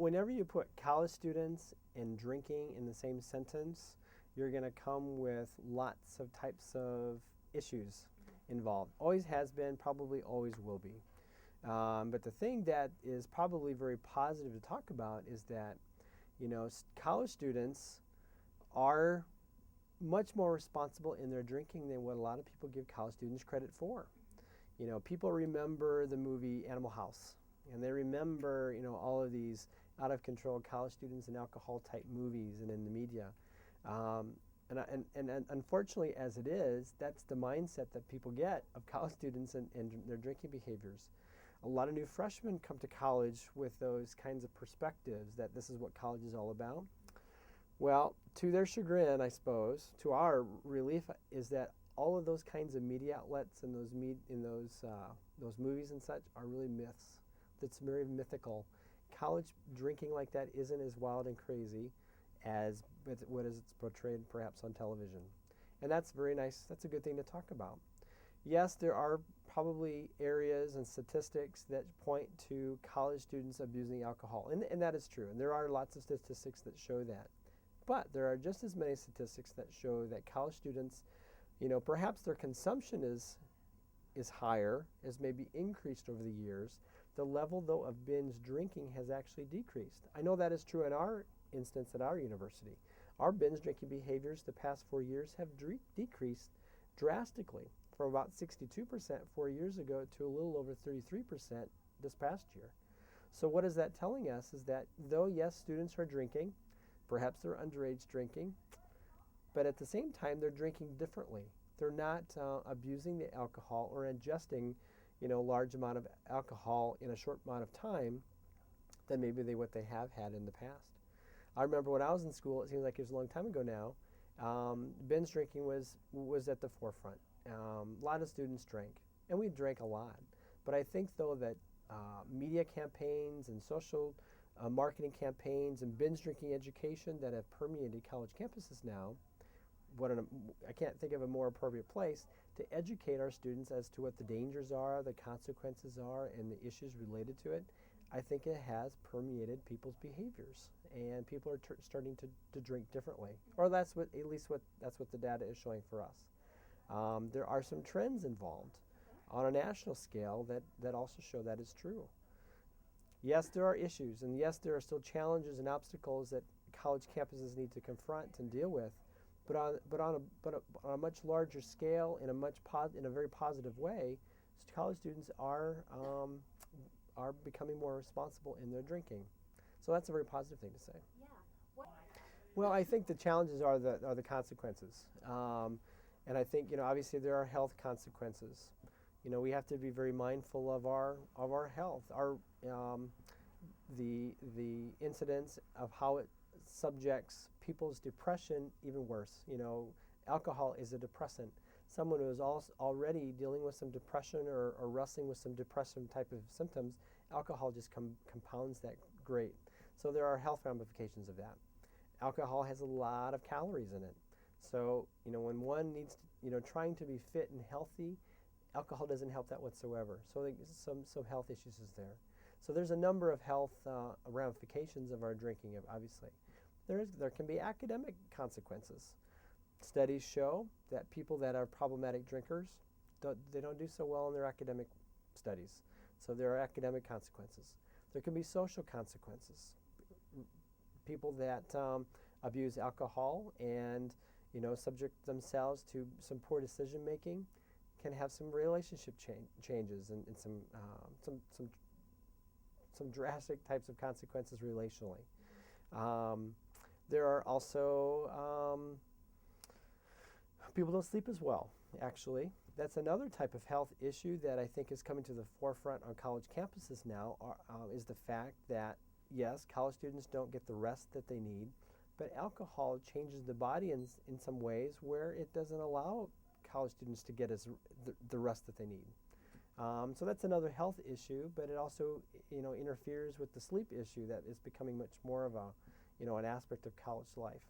Whenever you put college students and drinking in the same sentence, you're going to come with lots of types of issues involved. Always has been, probably always will be. But the thing that is probably very positive to talk about is that, college students are much more responsible in their drinking than what a lot of people give college students credit for. People remember the movie Animal House, and they remember, all of these out of control college students and alcohol type movies and in the media. And unfortunately, as it is, that's the mindset that people get of college students and their drinking behaviors. A lot of new freshmen come to college with those kinds of perspectives that this is what college is all about. Well, to their chagrin, I suppose, to our relief, is that all of those kinds of media outlets and those movies and such are really myths. That's very mythical. College drinking like that isn't as wild and crazy as what is portrayed perhaps on television. And that's very nice. That's a good thing to talk about. Yes, there are probably areas and statistics that point to college students abusing alcohol, and that is true. And there are lots of statistics that show that. But there are just as many statistics that show that college students, perhaps their consumption is higher, has maybe increased over the years. The level, though, of binge drinking has actually decreased. I know that is true in our instance at our university. Our binge drinking behaviors the past 4 years have decreased drastically from about 62% 4 years ago to a little over 33% this past year. So what is that telling us is that though, yes, students are drinking, perhaps they're underage drinking, but at the same time, they're drinking differently. They're not abusing the alcohol or ingesting, large amount of alcohol in a short amount of time than maybe what they have had in the past. I remember when I was in school, it seems like it was a long time ago now, binge drinking was at the forefront. A lot of students drank, and we drank a lot. But I think, though, that media campaigns and social marketing campaigns and binge drinking education that have permeated college campuses now, I can't think of a more appropriate place to educate our students as to what the dangers are, the consequences are, and the issues related to it. I think it has permeated people's behaviors, and people are starting to drink differently, or that's what the data is showing for us. There are some trends involved on a national scale that also show that is true. Yes, there are issues, and yes, there are still challenges and obstacles that college campuses need to confront and deal with. But on a much larger scale, in a very positive way, college students are becoming more responsible in their drinking. So that's a very positive thing to say. Yeah. Well, I think the challenges are the consequences, and I think obviously there are health consequences. We have to be very mindful of our health, the incidence of how it subjects people's depression even worse. Alcohol is a depressant. Someone who is already dealing with some depression or wrestling with some depression type of symptoms, alcohol just compounds that great. So there are health ramifications of that. Alcohol has a lot of calories in it. So, when one needs to, trying to be fit and healthy, alcohol doesn't help that whatsoever. So some health issues is there. So there's a number of health ramifications of our drinking, obviously. There can be academic consequences. Studies show that people that are problematic drinkers, they don't do so well in their academic studies. So there are academic consequences. There can be social consequences. People that abuse alcohol and subject themselves to some poor decision making can have some relationship changes and some drastic types of consequences relationally. There are also people don't sleep as well, actually. That's another type of health issue that I think is coming to the forefront on college campuses now, is the fact that, yes, college students don't get the rest that they need, but alcohol changes the body in some ways where it doesn't allow college students to get the rest that they need. So that's another health issue, but it also interferes with the sleep issue that is becoming much more of an aspect of college life.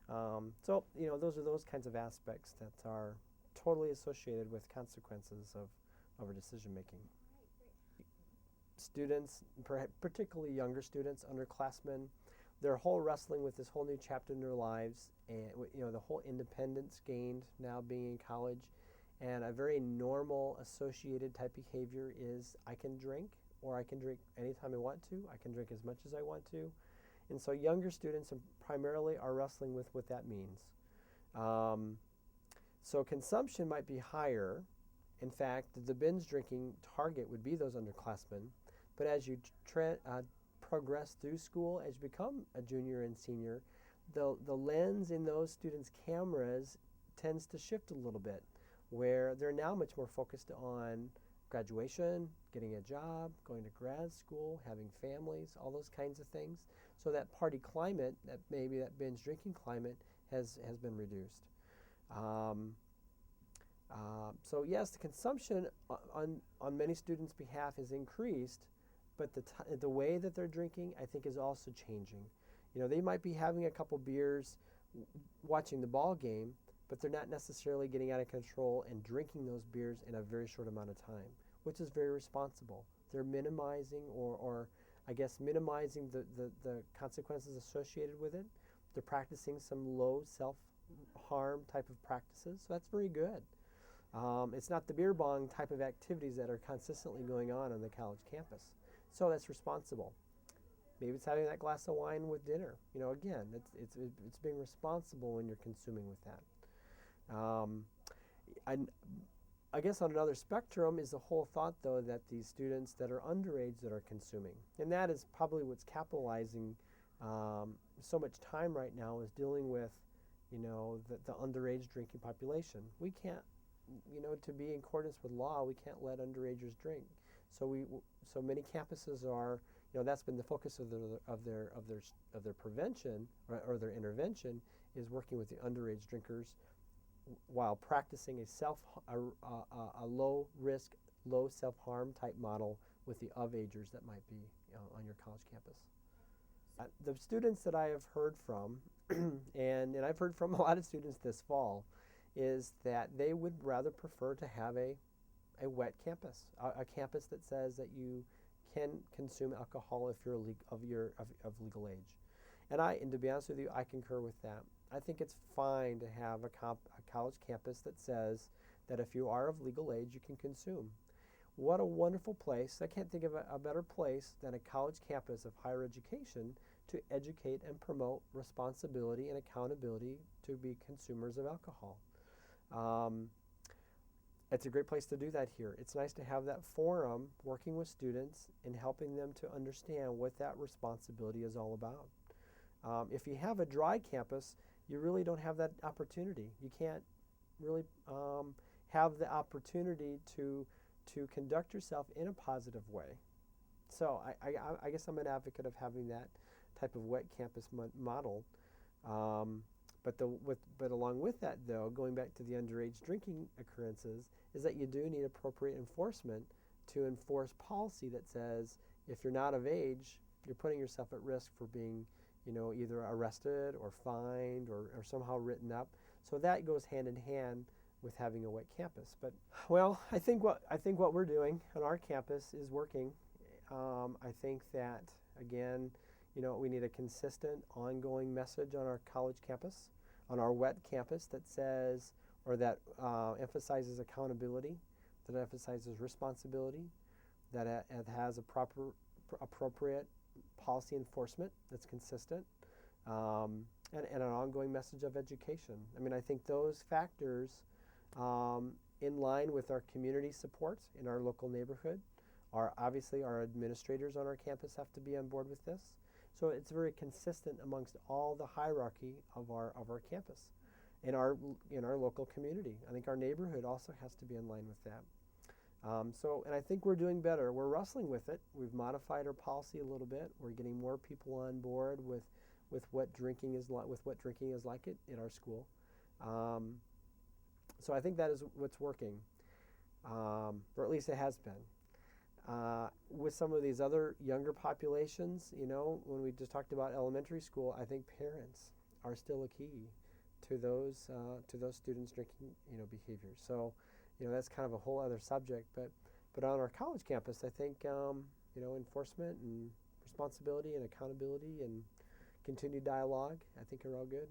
So those are those kinds of aspects that are totally associated with consequences of our decision making. students, particularly younger students, underclassmen, their whole wrestling with this whole new chapter in their lives, and the whole independence gained now being in college, and a very normal associated type behavior is I can drink, or I can drink anytime I want to. I can drink as much as I want to, and so younger students primarily are wrestling with what that means. So consumption might be higher. In fact, the binge drinking target would be those underclassmen. But as you progress through school, as you become a junior and senior, the lens in those students' cameras tends to shift a little bit, where they're now much more focused on graduation, getting a job, going to grad school, having families, all those kinds of things. So that party climate, that binge drinking climate, has been reduced. So yes, the consumption on many students' behalf has increased, but the way that they're drinking, I think, is also changing. They might be having a couple beers watching the ball game, but they're not necessarily getting out of control and drinking those beers in a very short amount of time, which is very responsible. They're minimizing or I guess minimizing the consequences associated with it. They're practicing some low self-harm type of practices, so that's very good. It's not the beer bong type of activities that are consistently going on the college campus. So that's responsible. Maybe it's having that glass of wine with dinner. Again, it's being responsible when you're consuming with that. I guess on another spectrum is the whole thought, though, that these students that are underage that are consuming, and that is probably what's capitalizing so much time right now, is dealing with, the underage drinking population. We can't, to be in accordance with law, we can't let underagers drink. So many campuses are, that's been the focus of their prevention or their intervention, is working with the underage drinkers while practicing a low risk, low self-harm type model with the of-agers that might be on your college campus. The students that I have heard from, and I've heard from a lot of students this fall, is that they would rather prefer to have a wet campus, a campus that says that you can consume alcohol if you're of legal age. And to be honest with you, I concur with that. I think it's fine to have a college campus that says that if you are of legal age, you can consume. What a wonderful place. I can't think of a better place than a college campus of higher education to educate and promote responsibility and accountability to be consumers of alcohol. It's a great place to do that here. It's nice to have that forum working with students and helping them to understand what that responsibility is all about. If you have a dry campus, you really don't have that opportunity. You can't really have the opportunity to conduct yourself in a positive way. So I guess I'm an advocate of having that type of wet campus model. But along with that, though, going back to the underage drinking occurrences, is that you do need appropriate enforcement to enforce policy that says if you're not of age, you're putting yourself at risk for being, either arrested or fined or somehow written up. So that goes hand in hand with having a wet campus. But I think what we're doing on our campus is working. I think that, again, we need a consistent, ongoing message on our college campus, on our wet campus that says, or that emphasizes accountability, that emphasizes responsibility, that it has appropriate policy enforcement that's consistent, and an ongoing message of education. I think those factors, in line with our community support in our local neighborhood, obviously our administrators on our campus have to be on board with this. So it's very consistent amongst all the hierarchy of our campus, in our local community. I think our neighborhood also has to be in line with that. And I think we're doing better. We're wrestling with it. We've modified our policy a little bit. We're getting more people on board with what drinking is like, in our school. So I think that is what's working, or at least it has been. With some of these other younger populations, when we just talked about elementary school, I think parents are still a key to those students' drinking behaviors. So that's kind of a whole other subject. But on our college campus, I think enforcement and responsibility and accountability and continued dialogue, I think are all good.